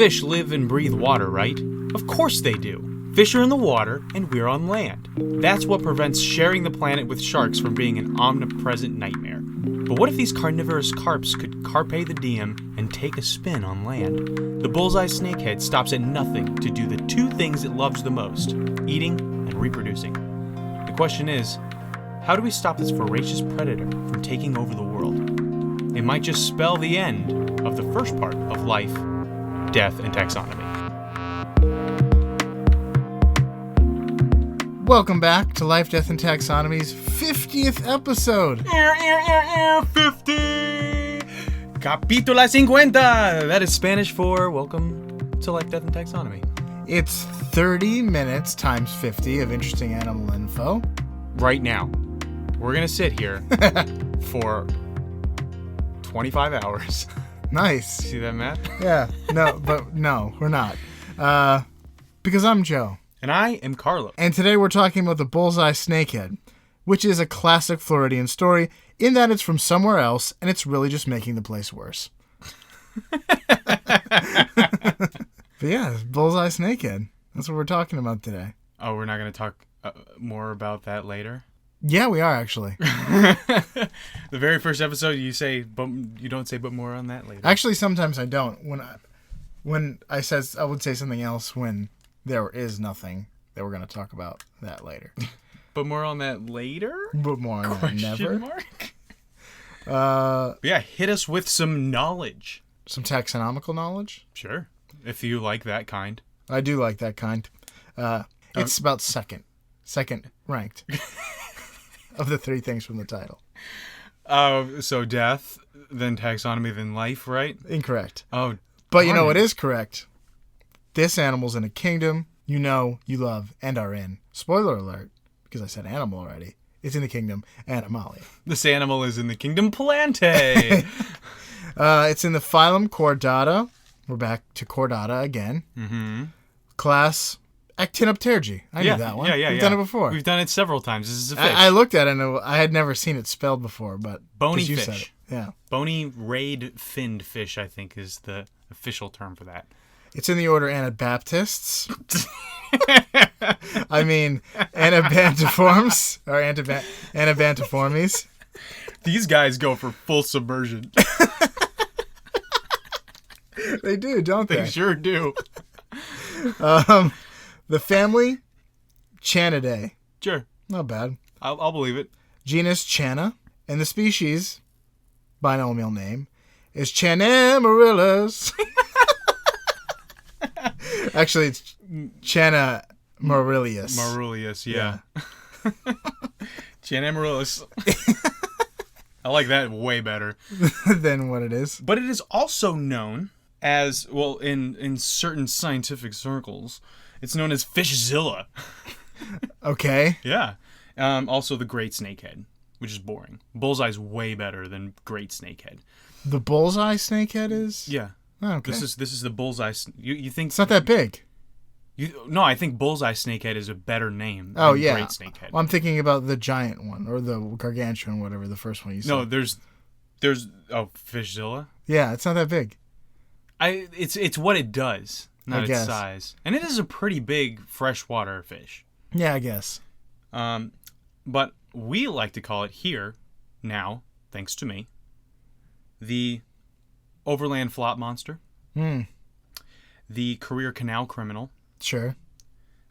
Fish live and breathe water, right? Of course they do. Fish are in the water, and we're on land. That's what prevents sharing the planet with sharks from being an omnipresent nightmare. But what if these carnivorous carps could carpe the diem and take a spin on land? The Bullseye Snakehead stops at nothing to do the two things it loves the most, eating and reproducing. The question is, how do we stop this voracious predator from taking over the world? It might just spell the end of the first part of life, death, and taxonomy. Welcome back to Life, Death, and Taxonomy's 50th episode. 50! Capítulo 50! That is Spanish for welcome to Life, Death, and Taxonomy. It's 30 minutes times 50 of interesting animal info. Right now, we're going to sit here for 25 hours. Nice. See that, Matt? Yeah. No, we're not. Because I'm Joe. And I am Carlo. And today we're talking about the Bullseye Snakehead, which is a classic Floridian story in that it's from somewhere else and it's really just making the place worse. But yeah, Bullseye Snakehead. That's what we're talking about today. Oh, we're not going to talk more about that later? Yeah, we are actually. The very first episode you say, but you don't say but more on that later. Actually, sometimes I don't. When I would say something else when there is nothing that we're going to talk about that later. But more on that later? But more on that never. Mark? Yeah, hit us with some knowledge. Some taxonomical knowledge? Sure. If you like that kind. I do like that kind. It's about second ranked of the three things from the title. So death, then taxonomy, then life, right? Incorrect. Oh, but you know what is correct? This animal's in a kingdom you know, you love, and are in. Spoiler alert, because I said animal already. It's in the kingdom Animalia. This animal is in the kingdom Plantae. It's in the phylum Chordata. We're back to Chordata again. Mm-hmm. Class Actinopterygii. I knew that one. Yeah. We've done it before. We've done it several times. This is a fish. I looked at it and I had never seen it spelled before, but bony you fish. said it. Yeah. Bony rayed finned fish, I think, is the official term for that. It's in the order Anabaptists. I mean, Anabantiformes or Anabantiformes. These guys go for full submersion. They do, don't they? They sure do. The family, Chanidae. Sure. Not bad. I'll believe it. Genus Channa. And the species, binomial name, is Channa-Marillus. Actually, it's Channa Marilius. Marilius, yeah. Channa Marilius. I like that way better. Than what it is. But it is also known as, well, in certain scientific circles, it's known as Fishzilla. Okay. Yeah. Also the Great Snakehead, which is boring. Bullseye's way better than Great Snakehead. The Bullseye Snakehead is? Yeah. Oh, okay. This is the Bullseye. You think it's not that big? No, I think Bullseye Snakehead is a better name than Great Snakehead. Well, I'm thinking about the giant one or the gargantuan, whatever the first one you said. No, there's Fishzilla. Yeah, it's not that big. It's what it does, not its size, and it is a pretty big freshwater fish. Yeah, I guess. But we like to call it here now, thanks to me, the Overland Flop Monster, the Career Canal Criminal, sure,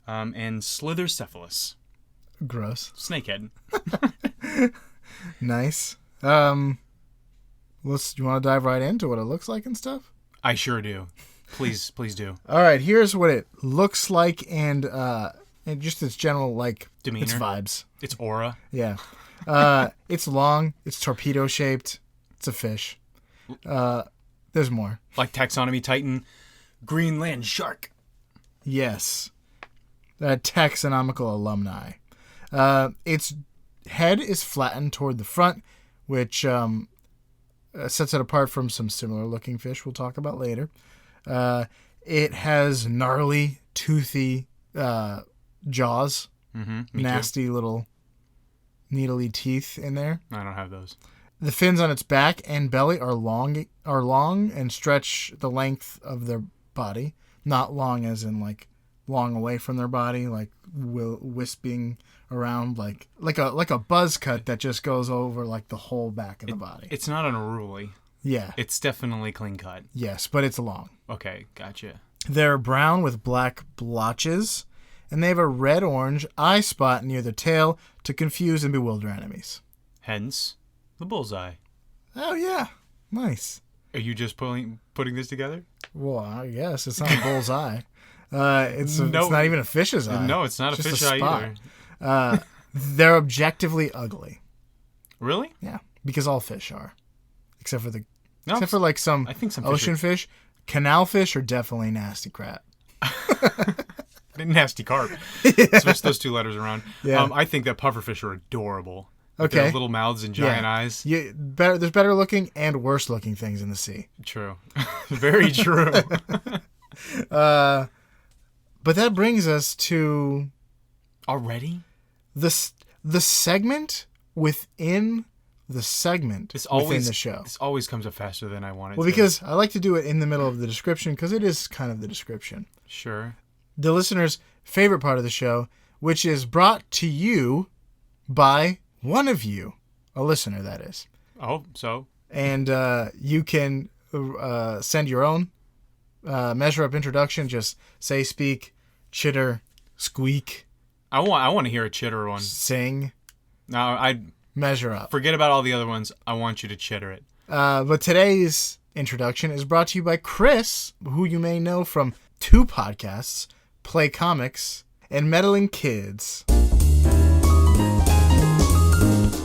and Slithercephalus. Gross. Snakehead. Nice. You want to dive right into what it looks like and stuff? I sure do. Please do. All right, here's what it looks like and just its general, like, demeanor. Its vibes. Its aura. Yeah. It's long. It's torpedo-shaped. It's a fish. There's more. Like Taxonomy Titan, Greenland Shark. Yes. Taxonomical alumni. Its head is flattened toward the front, which sets it apart from some similar-looking fish we'll talk about later. It has gnarly, toothy jaws. Nasty little needly teeth in there. I don't have those. The fins on its back and belly are long and stretch the length of their body. Not long as in like long away from their body, like wisping around like a buzz cut that just goes over like the whole back of the body. It's not unruly. Yeah. It's definitely clean cut. Yes, but it's long. Okay, gotcha. They're brown with black blotches, and they have a red-orange eye spot near the tail to confuse and bewilder enemies. Hence, the bullseye. Oh, yeah. Nice. Are you just putting this together? Well, I guess. It's not a bullseye. It's not even a fish's eye. No, it's not a fish eye either. They're objectively ugly. Really? Yeah, because all fish are. Except for some ocean fish. Canal fish are definitely nasty crap. Nasty carp. Switch those two letters around. Yeah. I think that pufferfish are adorable. Okay. Their little mouths and giant eyes. Yeah, there's better looking and worse looking things in the sea. True. Very true. But that brings us to... Already? The segment within the segment within the show. This always comes up faster than I want it to. Well, because I like to do it in the middle of the description because it is kind of the description. Sure. The listener's favorite part of the show, which is brought to you by one of you, a listener, that is. Oh, so? And you can send your own measure-up introduction. Just say, speak, chitter, squeak. I want to hear a chitter one. Sing. No, I measure up. Forget about all the other ones. I want you to chitter it. But today's introduction is brought to you by Chris, who you may know from 2 podcasts, Play Comics, and Meddling Kids.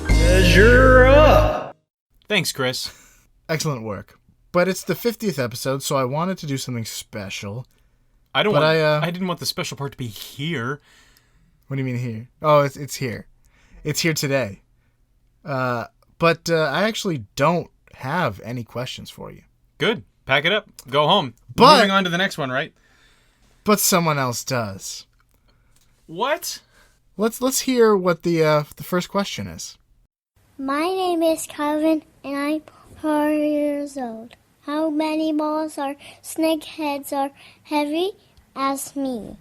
Measure up! Thanks, Chris. Excellent work. But it's the 50th episode, so I wanted to do something special. I didn't want the special part to be here. What do you mean here? Oh, it's here. It's here today. But I actually don't have any questions for you. Good. Pack it up. Go home. But, moving on to the next one, right? But someone else does. What? Let's hear what the first question is. My name is Calvin, and I'm 4 years old. How many balls or snakeheads are heavy as me?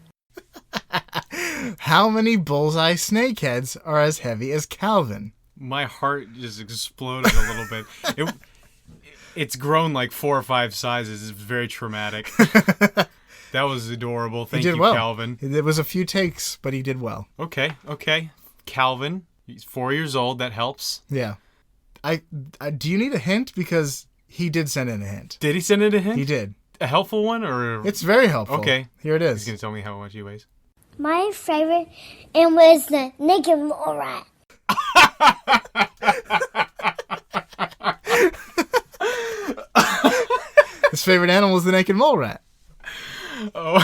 How many bullseye snakeheads are as heavy as Calvin? My heart just exploded a little bit. It's grown like 4 or 5 sizes. It's very traumatic. That was adorable. Thank you, well. Calvin. It was a few takes, but he did well. Okay. Calvin, he's 4 years old. That helps. Yeah. I do you need a hint? Because he did send in a hint. Did he send in a hint? He did. A helpful one? Or It's very helpful. Okay. Here it is. He's going to tell me how much he weighs. My favorite was the naked mole rat. His favorite animal is the naked mole rat. Oh.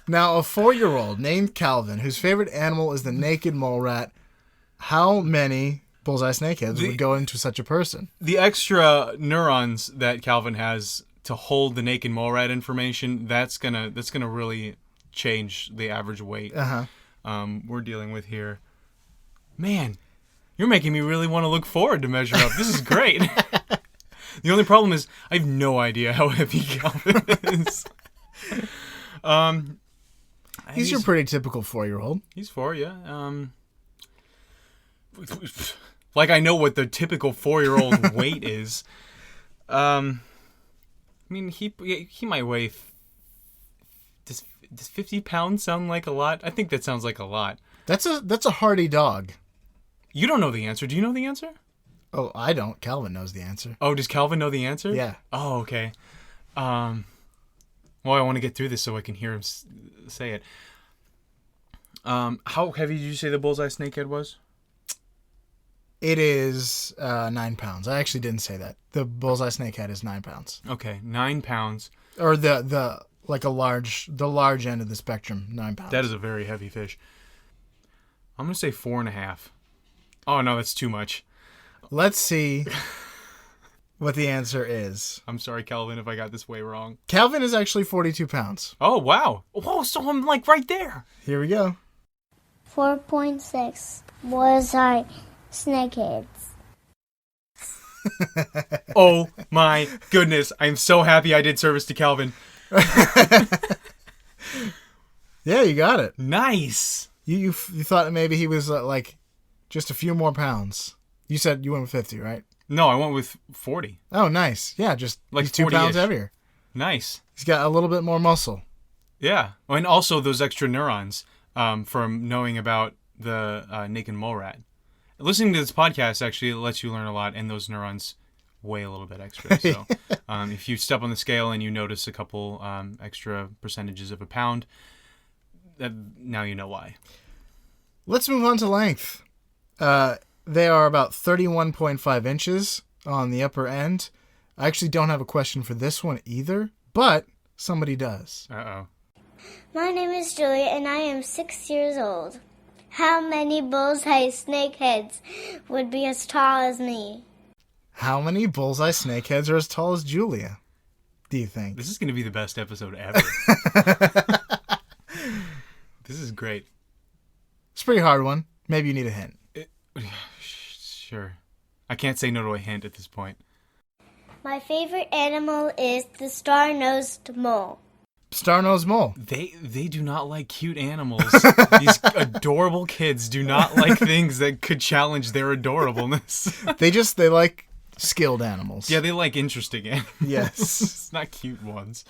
Now, a 4-year-old named Calvin, whose favorite animal is the naked mole rat, how many bullseye snakeheads would go into such a person? The extra neurons that Calvin has to hold the naked mole rat information, that's gonna really change the average weight we're dealing with here. Man, you're making me really want to look forward to Measure Up. This is great. The only problem is I have no idea how heavy Calvin is. He's your pretty typical 4-year-old. He's 4, yeah. Like I know what the typical 4-year-old weight is. I mean, he might weigh. Does 50 pounds sound like a lot? I think that sounds like a lot. That's a hardy dog. You don't know the answer. Do you know the answer? Oh, I don't. Calvin knows the answer. Oh, does Calvin know the answer? Yeah. Oh, okay. Well, I want to get through this so I can hear him say it. How heavy did you say the bullseye snakehead was? It is 9 pounds. I actually didn't say that. The bullseye snakehead is 9 pounds. Okay, 9 pounds. Or the large end of the spectrum, 9 pounds. That is a very heavy fish. I'm gonna say 4.5. Oh no, that's too much. Let's see what the answer is. I'm sorry, Calvin, if I got this way wrong. Calvin is actually 42 pounds. Oh wow! Oh, so I'm like right there. Here we go. 4.6 bullseye snakeheads. Oh my goodness. I'm so happy I did service to Calvin. Yeah, you got it. Nice. You thought maybe he was like just a few more pounds. You said you went with 50, right? No, I went with 40. Oh, nice. Yeah, just Like he's 2 pounds 40-ish. heavier. Nice. He's got a little bit more muscle. Yeah. And also those extra neurons from knowing about the naked mole rat. Listening to this podcast actually lets you learn a lot, and those neurons weigh a little bit extra. So if you step on the scale and you notice a couple extra percentages of a pound, now you know why. Let's move on to length. They are about 31.5 inches on the upper end. I actually don't have a question for this one either, but somebody does. Uh-oh. My name is Julia, and I am 6 years old. How many bullseye snakeheads would be as tall as me? How many bullseye snakeheads are as tall as Julia, do you think? This is going to be the best episode ever. This is great. It's a pretty hard one. Maybe you need a hint. Sure. I can't say no to a hint at this point. My favorite animal is the star-nosed mole. Star-nosed mole. They do not like cute animals. These adorable kids do not like things that could challenge their adorableness. They like skilled animals. Yeah, they like interesting animals. Yes. It's not cute ones.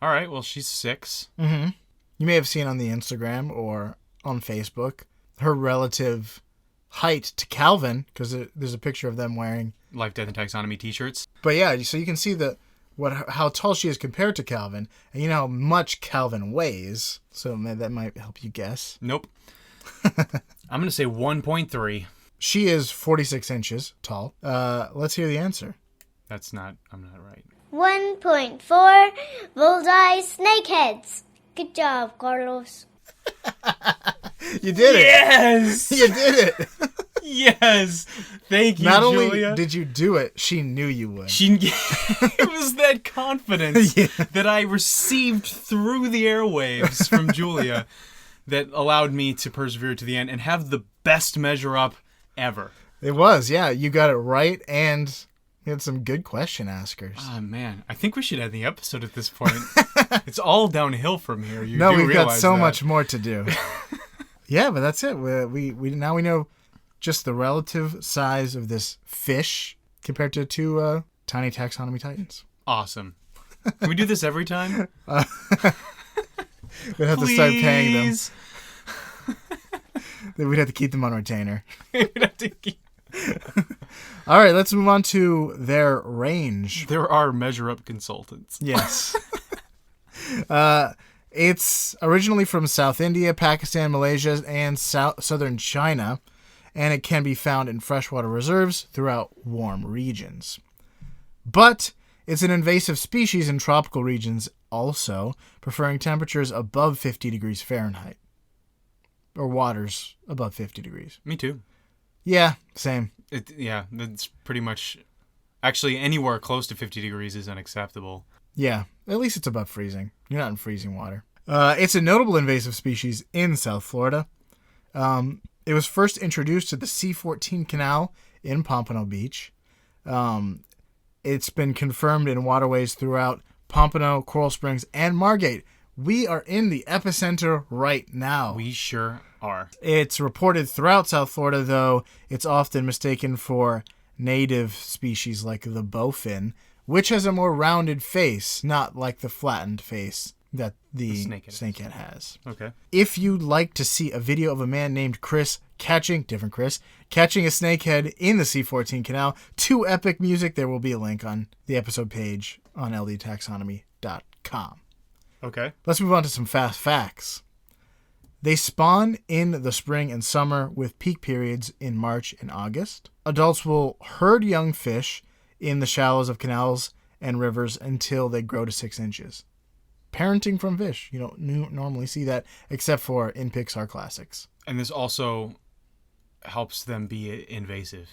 All right, well, she's 6. Mm-hmm. You may have seen on the Instagram or on Facebook her relative height to Calvin, because there's a picture of them wearing Life, Death, and Taxonomy t-shirts. But yeah, so you can see how tall she is compared to Calvin, and you know how much Calvin weighs, so that might help you guess. Nope. I'm going to say 1.3. She is 46 inches tall. Let's hear the answer. I'm not right. 1.4 bullseye snakeheads. Good job, Carlos. You did it. Yes! You did it. Yes! Thank you, Not Julia. only did you do it, she knew you would. It was that confidence Yeah. that I received through the airwaves from Julia that allowed me to persevere to the end and have the best measure up ever. It was, yeah. You got it right, and you had some good question askers. Oh, man. I think we should end the episode at this point. It's all downhill from here. We've got so much more to do. Yeah, but that's it. We now we know just the relative size of this fish compared to 2 tiny taxonomy titans. Awesome. Can we do this every time? We'd have to start paying them. Please. We'd have to keep them on retainer. We'd have to keep- All right, let's move on to their range. There are measure-up consultants. Yes. It's originally from South India, Pakistan, Malaysia, and southern China, and it can be found in freshwater reserves throughout warm regions. But it's an invasive species in tropical regions also, preferring temperatures above 50 degrees Fahrenheit. Or waters above 50 degrees. Me too. Yeah, same. That's pretty much... Actually, anywhere close to 50 degrees is unacceptable. Yeah, at least it's above freezing. You're not in freezing water. It's a notable invasive species in South Florida. It was first introduced to the C-14 Canal in Pompano Beach. It's been confirmed in waterways throughout Pompano, Coral Springs, and Margate. We are in the epicenter right now. We sure are. It's reported throughout South Florida, though it's often mistaken for native species like the bowfin, which has a more rounded face, not like the flattened face that the snakehead has. Okay. If you'd like to see a video of a man named Chris catching a snakehead in the C-14 Canal to epic music, there will be a link on the episode page on ldtaxonomy.com. Okay. Let's move on to some fast facts. They spawn in the spring and summer with peak periods in March and August. Adults will herd young fish in the shallows of canals and rivers until they grow to 6 inches. Parenting from fish. You don't normally see that except for in Pixar classics. And this also helps them be invasive.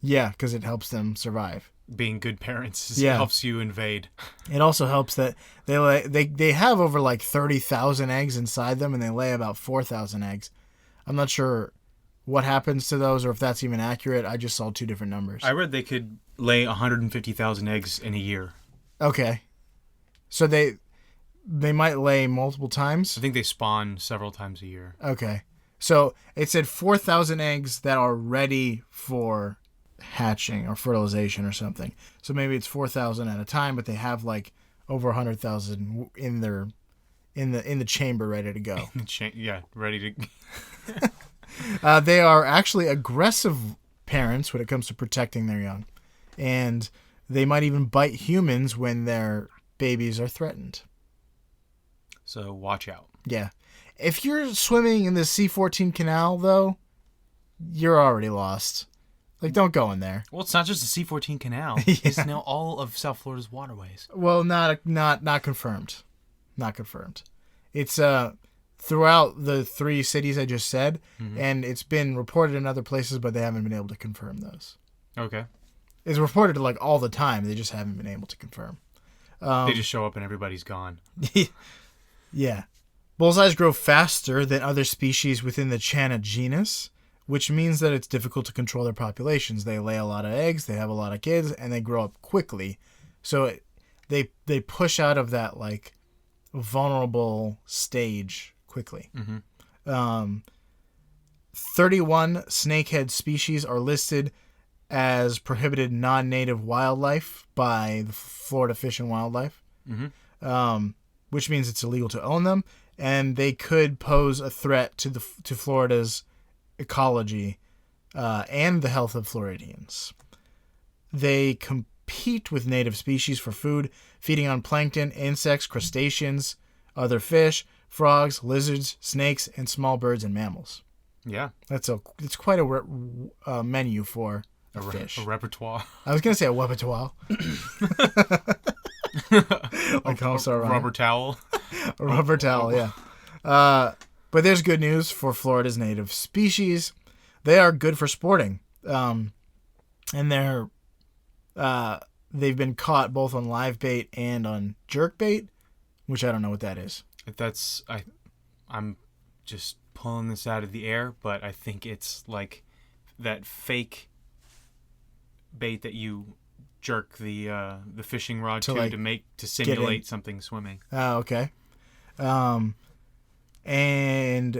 Yeah, because it helps them survive. Being good parents Yeah. helps you invade. It also helps that they have over like 30,000 eggs inside them, and they lay about 4,000 eggs. I'm not sure what happens to those or if that's even accurate. I just saw 2 different numbers. I read they could lay 150,000 eggs in a year. Okay. So they might lay multiple times? I think they spawn several times a year. Okay. So it said 4,000 eggs that are ready for hatching or fertilization or something. So maybe it's 4,000 at a time, but they have like over 100,000 in the chamber ready to go. Yeah, ready to... They are actually aggressive parents when it comes to protecting their young. And they might even bite humans when their babies are threatened. So watch out. Yeah. If you're swimming in the C14 canal, though, you're already lost. Like, don't go in there. Well, it's not just the C14 canal. Yeah. It's now all of South Florida's waterways. Well, not confirmed. Not confirmed. It's throughout the 3 cities I just said, and it's been reported in other places, but they haven't been able to confirm those. Okay. It's reported like all the time. They just haven't been able to confirm. They just show up and everybody's gone. Yeah. Bullseyes grow faster than other species within the Channa genus, which means that it's difficult to control their populations. They lay a lot of eggs, they have a lot of kids, and they grow up quickly. So they push out of that like vulnerable stage quickly. 31 snakehead species are listed as prohibited non-native wildlife by the Florida Fish and Wildlife, which means it's illegal to own them, and they could pose a threat to Florida's ecology and the health of Floridians. They compete with native species for food, feeding on plankton, insects, crustaceans, other fish, frogs, lizards, snakes, and small birds and mammals. Yeah. It's quite a menu for a fish. A repertoire. I was going to say a repertoire. Like Rubber towel. A rubber towel, yeah. But there's good news for Florida's native species. They are good for sporting. And they've been caught both on live bait and on jerk bait, which I don't know what that is. I'm just pulling this out of the air, but I think it's like that fake bait that you jerk the fishing rod to simulate something swimming. Oh, okay. And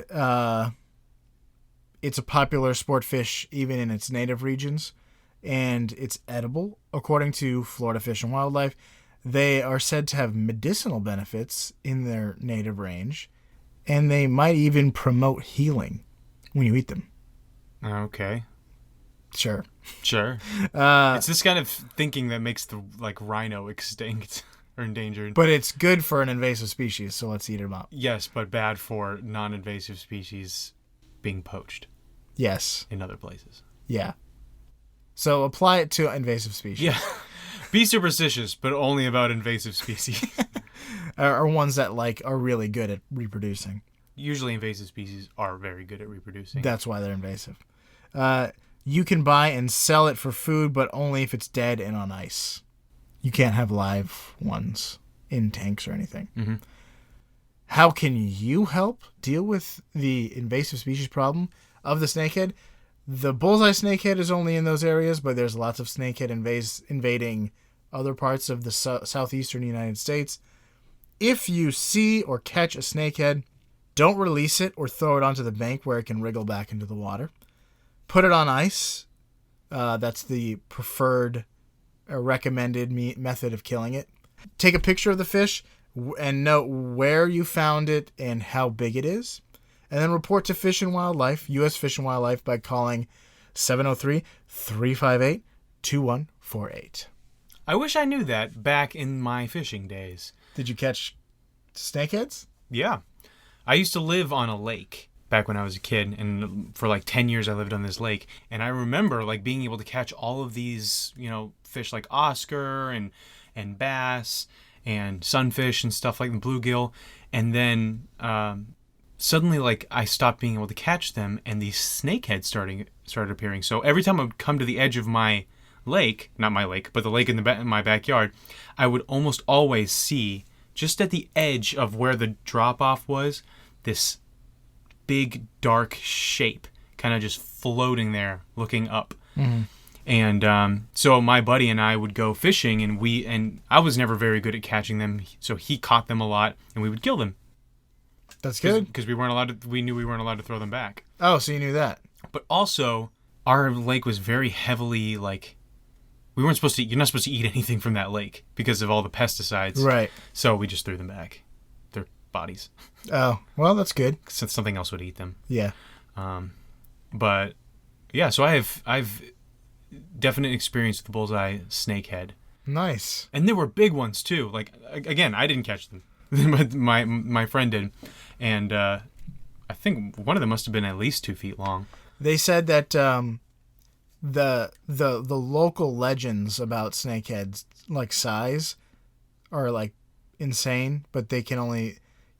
it's a popular sport fish even in its native regions, and it's edible. According to Florida Fish and Wildlife, they are said to have medicinal benefits in their native range, and they might even promote healing when you eat them. Okay. Sure. It's this kind of thinking that makes the rhino extinct or endangered. But it's good for an invasive species, so let's eat them up. Yes, but bad for non-invasive species being poached. Yes. In other places. Yeah. So apply it to invasive species. Yeah. Be superstitious, but only about invasive species. Or ones that are really good at reproducing. Usually invasive species are very good at reproducing. That's why they're invasive. You can buy and sell it for food, but only if it's dead and on ice. You can't have live ones in tanks or anything. Mm-hmm. How can you help deal with the invasive species problem of the snakehead? The bullseye snakehead is only in those areas, but there's lots of snakehead invading other parts of the southeastern United States. If you see or catch a snakehead, don't release it or throw it onto the bank where it can wriggle back into the water. Put it on ice. That's the preferred recommended method of killing it. Take a picture of the fish and note where you found it and how big it is. And then report to Fish and Wildlife, U.S. Fish and Wildlife, by calling 703-358-2148. I wish I knew that back in my fishing days. Did you catch snakeheads? Yeah. I used to live on a lake back when I was a kid, and for 10 years I lived on this lake. And I remember being able to catch all of these, fish like Oscar and bass and sunfish and stuff like the bluegill. And then suddenly I stopped being able to catch them, and these snakeheads started appearing. So every time I would come to the edge of my lake, not my lake, but the lake in my backyard, I would almost always see, just at the edge of where the drop-off was, this big dark shape kind of just floating there, looking up. And so my buddy and I would go fishing, and I was never very good at catching them, so he caught them a lot, and we would kill them. That's good. Because we knew we weren't allowed to throw them back. Oh, so you knew that. But also, our lake was very heavily, like, you're not supposed to eat anything from that lake because of all the pesticides. Right. So we just threw them back. Their bodies. Oh, well, that's good. Since something else would eat them. Yeah. But yeah, so I've definite experience with the Bullseye Snakehead. Nice. And there were big ones too. Like, again, I didn't catch them. But my friend did. And I think one of them must have been at least 2 feet long. They said that the local legends about snakeheads, like size, are like insane, but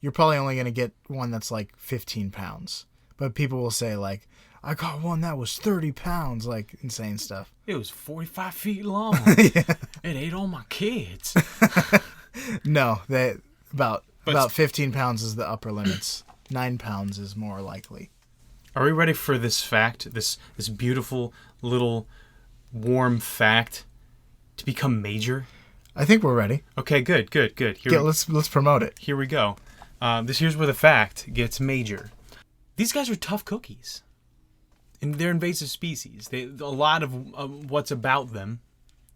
you're probably only going to get one that's like 15 pounds. But people will say, like, I got one that was 30 pounds, like insane stuff. It was 45 feet long. Yeah. It ate all my kids. No, about 15 pounds is the upper limits. 9 pounds is more likely. Are we ready for this fact, this beautiful little warm fact to become major? I think we're ready. Okay, good. Let's promote it. Here we go. Here's where the fact gets major. These guys are tough cookies. And they're invasive species. A lot of what's about them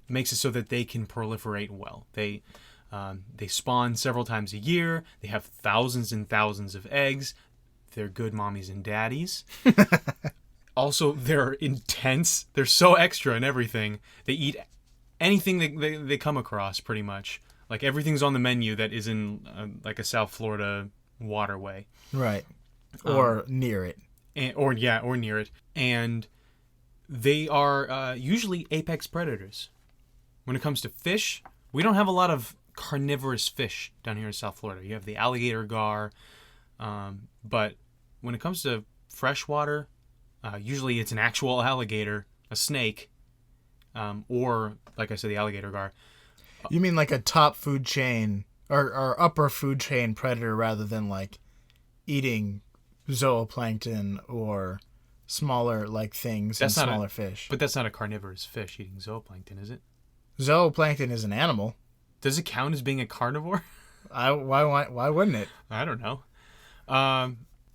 makes it so that they can proliferate well. They spawn several times a year. They have thousands and thousands of eggs. They're good mommies and daddies. Also, they're intense. They're so extra and everything. They eat anything they come across, pretty much. Like, everything's on the menu that is in like a South Florida waterway. Right. Or near it. Or near it. And they are usually apex predators. When it comes to fish, we don't have a lot of carnivorous fish down here in South Florida. You have the alligator gar, but when it comes to freshwater, usually it's an actual alligator, a snake, or, like I said, the alligator gar. You mean like a top food chain or upper food chain predator rather than like eating zooplankton or smaller like things and smaller fish. But that's not a carnivorous fish eating zooplankton, is it? Zooplankton is an animal. Does it count as being a carnivore? Why wouldn't it? I don't know.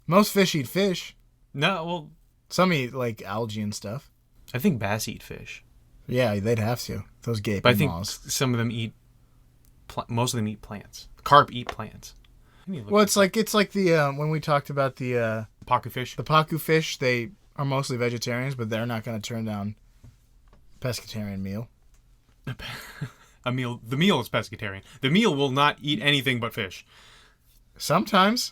Most fish eat fish. No, well, some eat like algae and stuff. I think bass eat fish. Yeah, they'd have to. Those gaping But I think maws. some of them eat. Most of them eat plants. Carp eat plants. Well, it's like the when we talked about the pacu fish. The pacu fish, they are mostly vegetarians, but they're not going to turn down pescatarian meal. The meal is pescatarian. The meal will not eat anything but fish. Sometimes.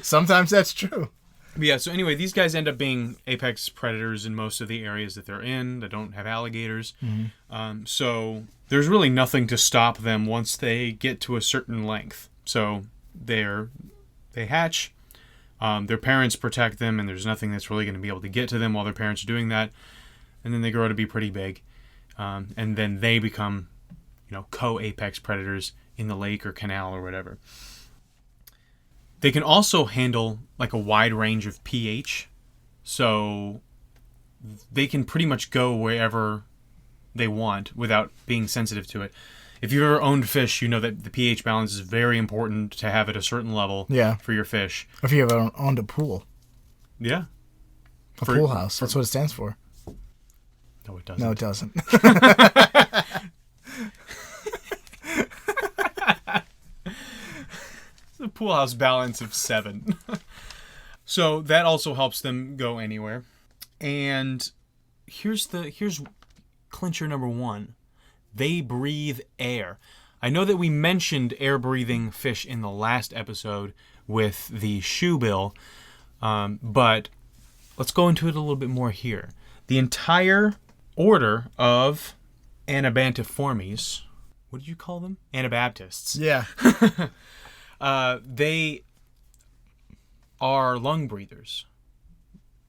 Sometimes that's true. But yeah, so anyway, these guys end up being apex predators in most of the areas that they're in that don't have alligators. Mm-hmm. So there's really nothing to stop them once they get to a certain length. So they hatch, their parents protect them, and there's nothing that's really going to be able to get to them while their parents are doing that. And then they grow to be pretty big. And then they become, co-apex predators in the lake or canal or whatever. They can also handle like a wide range of pH, so they can pretty much go wherever they want without being sensitive to it. If you've ever owned fish, you know that the pH balance is very important to have at a certain level for your fish. If you ever owned a pool. Yeah. Pool house. That's what it stands for. No, it doesn't. No, it doesn't. The pool house balance of 7. So that also helps them go anywhere. And here's clincher number 1. They breathe air. I know that we mentioned air-breathing fish in the last episode with the shoebill, but let's go into it a little bit more here. The entire order of Anabantiformes, what did you call them? Anabaptists. Yeah. They are lung breathers,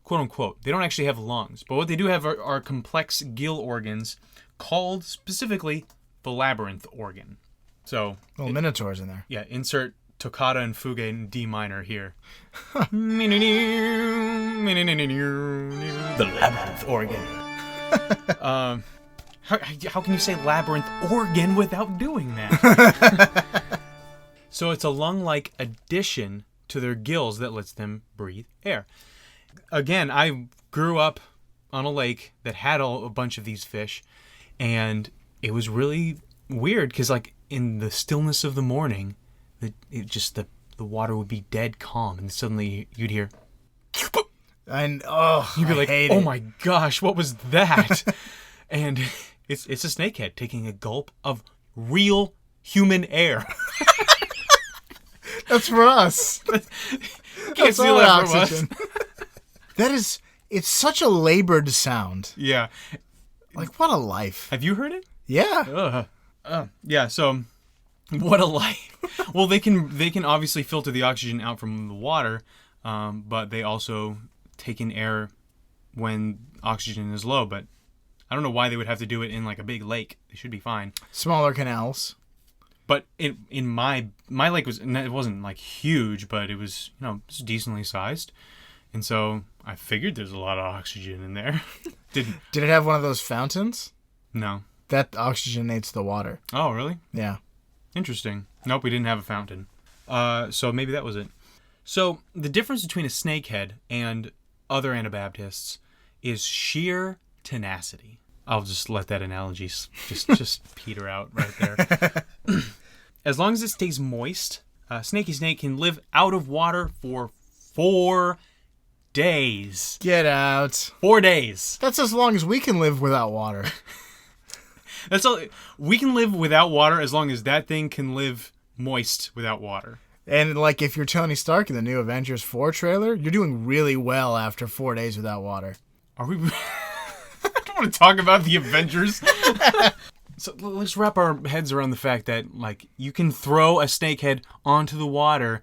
quote unquote. They don't actually have lungs, but what they do have are complex gill organs called specifically the labyrinth organ. So, little minotaurs in there. Yeah, insert toccata and fugue in D minor here. The labyrinth organ. How can you say labyrinth organ without doing that? So it's a lung-like addition to their gills that lets them breathe air. Again, I grew up on a lake that had a bunch of these fish, and it was really weird because, like, in the stillness of the morning, the water would be dead calm, and suddenly you'd hear, And you'd be I like, hate "Oh it. my gosh, what was that?" And it's a snakehead taking a gulp of real human air. That's for us. Can't That's steal all that from us. oxygen. It's such a labored sound. Yeah. Like, what a life. Have you heard it? Yeah. Yeah, so what a life. Well, they can obviously filter the oxygen out from the water, but they also take in air when oxygen is low, but I don't know why they would have to do it in like a big lake. They should be fine. Smaller canals. But in my lake it wasn't like huge, but it was, decently sized. And so I figured there's a lot of oxygen in there. Did it have one of those fountains? No. That oxygenates the water. Oh, really? Yeah. Interesting. Nope, we didn't have a fountain. So maybe that was it. So the difference between a snakehead and other Anabaptists is sheer tenacity. I'll just let that analogy just peter out right there. As long as it stays moist, snaky snake can live out of water for 4 days. Get out. 4 days. That's as long as we can live without water. That's all. We can live without water as long as that thing can live moist without water. And, like, if you're Tony Stark in the new Avengers 4 trailer, you're doing really well after 4 days without water. Are we... I don't want to talk about the Avengers. So let's wrap our heads around the fact that, like, you can throw a snakehead onto the water,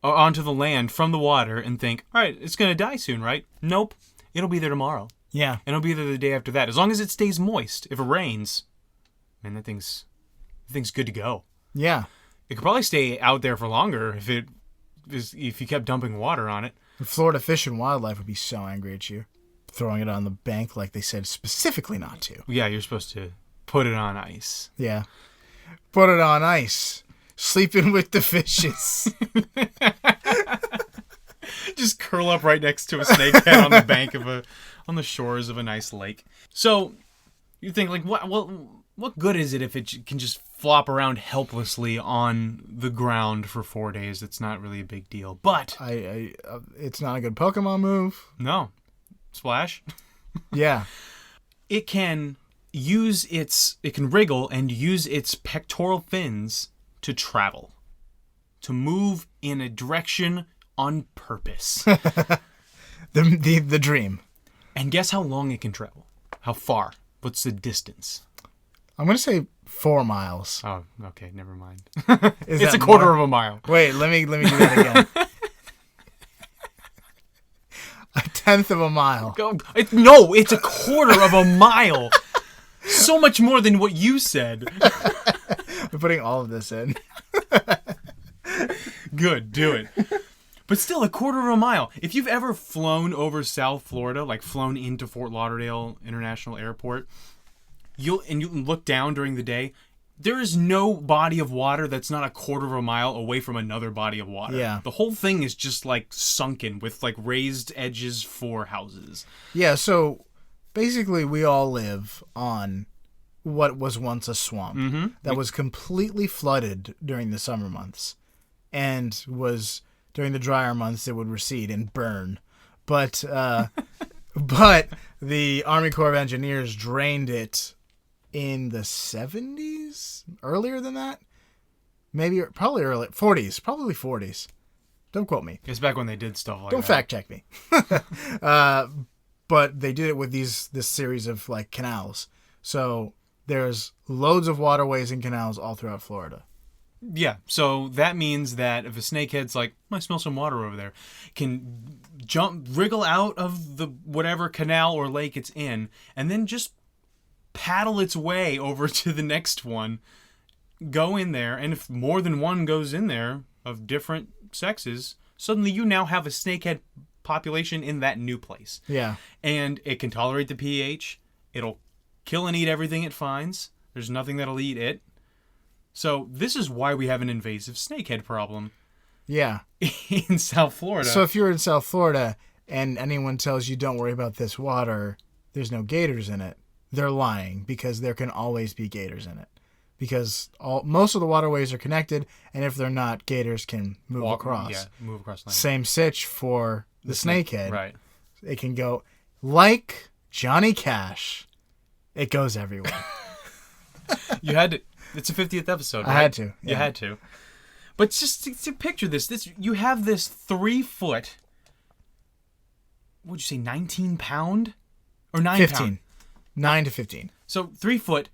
or onto the land from the water and think, all right, it's going to die soon, right? Nope. It'll be there tomorrow. Yeah. And it'll be there the day after that. As long as it stays moist. If it rains, man, that thing's good to go. Yeah. It could probably stay out there for longer if you kept dumping water on it. The Florida Fish and Wildlife would be so angry at you. Throwing it on the bank like they said specifically not to. Yeah, you're supposed to put it on ice. Yeah. Put it on ice. Sleeping with the fishes. Just curl up right next to a snakehead on the shores of a nice lake. So you think, like, what good is it if it can just flop around helplessly on the ground for 4 days? It's not really a big deal. But It's not a good Pokemon move. no, Splash. Yeah. It can wriggle and use its pectoral fins to travel, to move in a direction on purpose. The dream. And guess how long it can travel? How far? What's the distance? I'm going to say 4 miles. Oh, okay, never mind. Is It's that a quarter more? of a mile. Wait, let me do that again. 1/10 of a mile. No, it's a quarter of a mile. So much more than what you said. I'm putting all of this in. Good, do it. But still, a quarter of a mile. If you've ever flown over South Florida, like flown into Fort Lauderdale International Airport, you look down during the day, there is no body of water that's not a quarter of a mile away from another body of water. Yeah. The whole thing is just like sunken with like raised edges for houses. Yeah, so basically we all live on what was once a swamp that was completely flooded during the summer months and was during the drier months it would recede and burn. But but the Army Corps of Engineers drained it in the 70s? Earlier than that? Probably early 40s. Probably 40s. Don't quote me. It's back when they did stuff like Don't that. fact check me. But they did it with this series of like canals. So there's loads of waterways and canals all throughout Florida. Yeah, so that means that if a snakehead's like, I smell some water over there, can wriggle out of the whatever canal or lake it's in, and then just paddle its way over to the next one, go in there, and if more than one goes in there, of different sexes, suddenly you now have a snakehead population in that new place. Yeah. And it can tolerate the pH. It'll kill and eat everything it finds. There's nothing that'll eat it. So this is why we have an invasive snakehead problem. Yeah. In South Florida. So if you're in South Florida and anyone tells you don't worry about this water, there's no gators in it, they're lying, because there can always be gators in it. Because most of the waterways are connected, and if they're not, gators can move across. Yeah, move across the land. Same sitch for the snakehead. Right. It can go like Johnny Cash. It goes everywhere. You had to. It's a 50th episode, right? I had to. Yeah. You had to. But just to picture this, you have this 3-foot, what'd you say, 19 pound? Or 9 15. pound? 9 to 15. So 3-foot,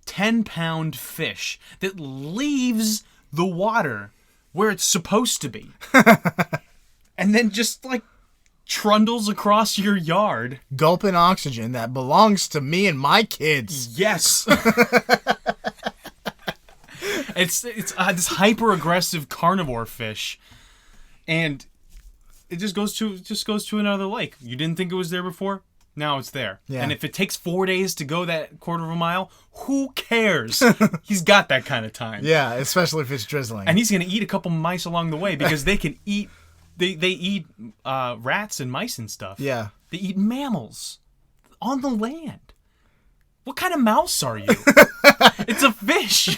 10-pound fish that leaves the water where it's supposed to be. And then just like trundles across your yard. Gulping oxygen that belongs to me and my kids. Yes. It's this hyper-aggressive carnivore fish, and it just goes to another lake. You didn't think it was there before? Now it's there. Yeah. And if it takes 4 days to go that quarter of a mile, who cares? He's got that kind of time. Yeah, especially if it's drizzling. And he's going to eat a couple mice along the way, because they can eat. They eat rats and mice and stuff. Yeah. They eat mammals on the land. What kind of mouse are you? It's a fish.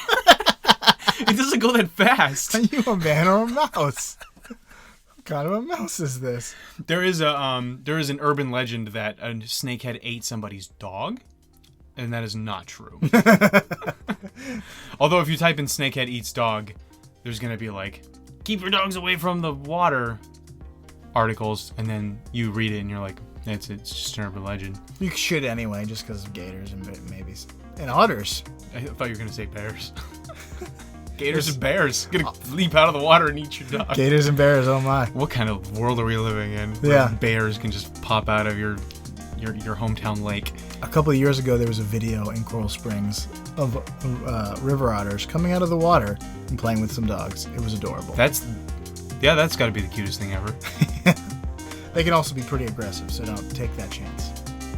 It doesn't go that fast. Are you a man or a mouse? What kind of a mouse is this? There is an urban legend that a snakehead ate somebody's dog, and that is not true. Although if you type in snakehead eats dog, there's gonna be like, keep your dogs away from the water articles, and then you read it and you're like, it's just an urban legend. You should anyway, just because of gators and maybe and otters. I thought you were gonna say bears. Gators and bears gonna leap out of the water and eat your dog. Gators and bears, oh my. What kind of world are we living in? Where Yeah. bears can just pop out of your hometown lake. A couple of years ago, there was a video in Coral Springs of river otters coming out of the water and playing with some dogs. It was adorable. That's got to be the cutest thing ever. They can also be pretty aggressive, so don't take that chance.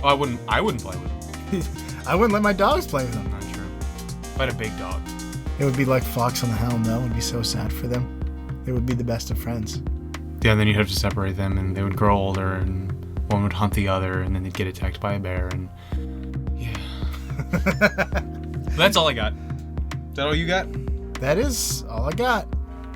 Oh, I wouldn't play with them. I wouldn't let my dogs play with them. Not true. If I had a big dog. It would be like Fox on the Hound, though. It would be so sad for them. They would be the best of friends. Yeah, then you'd have to separate them, and they would grow older, and one would hunt the other, and then they'd get attacked by a bear, and yeah. That's all I got. Is that all you got? That is all I got.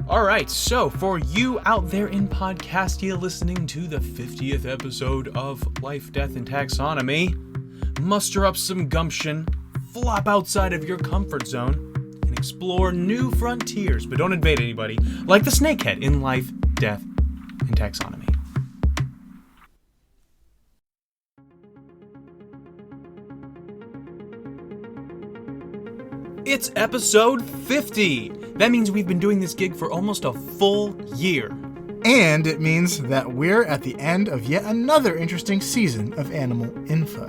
All right, so for you out there in Podcastia listening to the 50th episode of Life, Death, and Taxonomy, muster up some gumption, flop outside of your comfort zone, and explore new frontiers, but don't invade anybody, like the snakehead in Life, Death, and Taxonomy. It's episode 50. That means we've been doing this gig for almost a full year. And it means that we're at the end of yet another interesting season of Animal Info.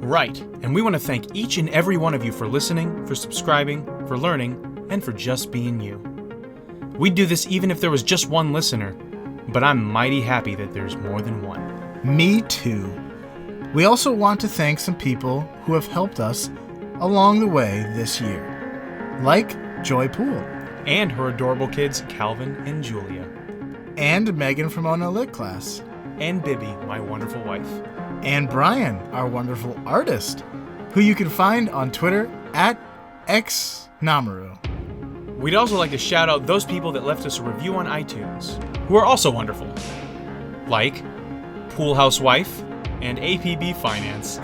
Right, and we want to thank each and every one of you for listening, for subscribing, for learning, and for just being you. We'd do this even if there was just one listener, but I'm mighty happy that there's more than one. Me too. We also want to thank some people who have helped us along the way this year, like Joy Poole. And her adorable kids, Calvin and Julia. And Megan from Ona Lit Class. And Bibby, my wonderful wife. And Brian, our wonderful artist, who you can find on Twitter at xnamaru. We'd also like to shout out those people that left us a review on iTunes, who are also wonderful, like Pool Housewife and APB Finance.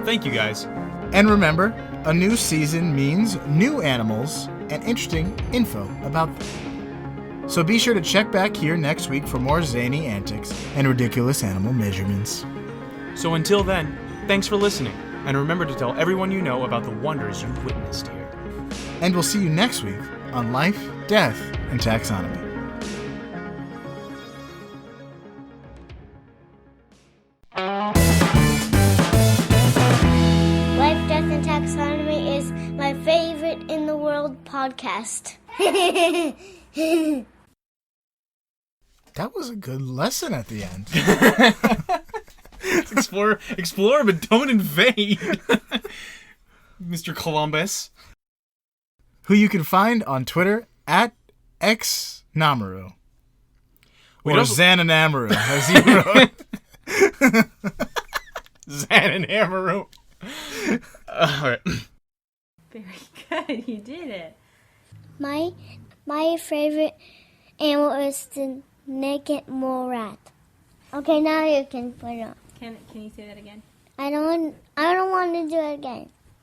Thank you guys. And remember, a new season means new animals and interesting info about them. So be sure to check back here next week for more zany antics and ridiculous animal measurements. So until then, thanks for listening, and remember to tell everyone you know about the wonders you've witnessed here. And we'll see you next week on Life, Death, and Taxonomy. Life, Death, and Taxonomy is my favorite in the world podcast. That was a good lesson at the end. Explore, but don't invade. Mr. Columbus. Who you can find on Twitter at xnamaru. Or Xananamaru, as he wrote. Xananamaru. All right. Very good. You did it. My favorite animal is the naked mole rat. Okay, now you can put it on. Can you say that again? I don't want to do it again.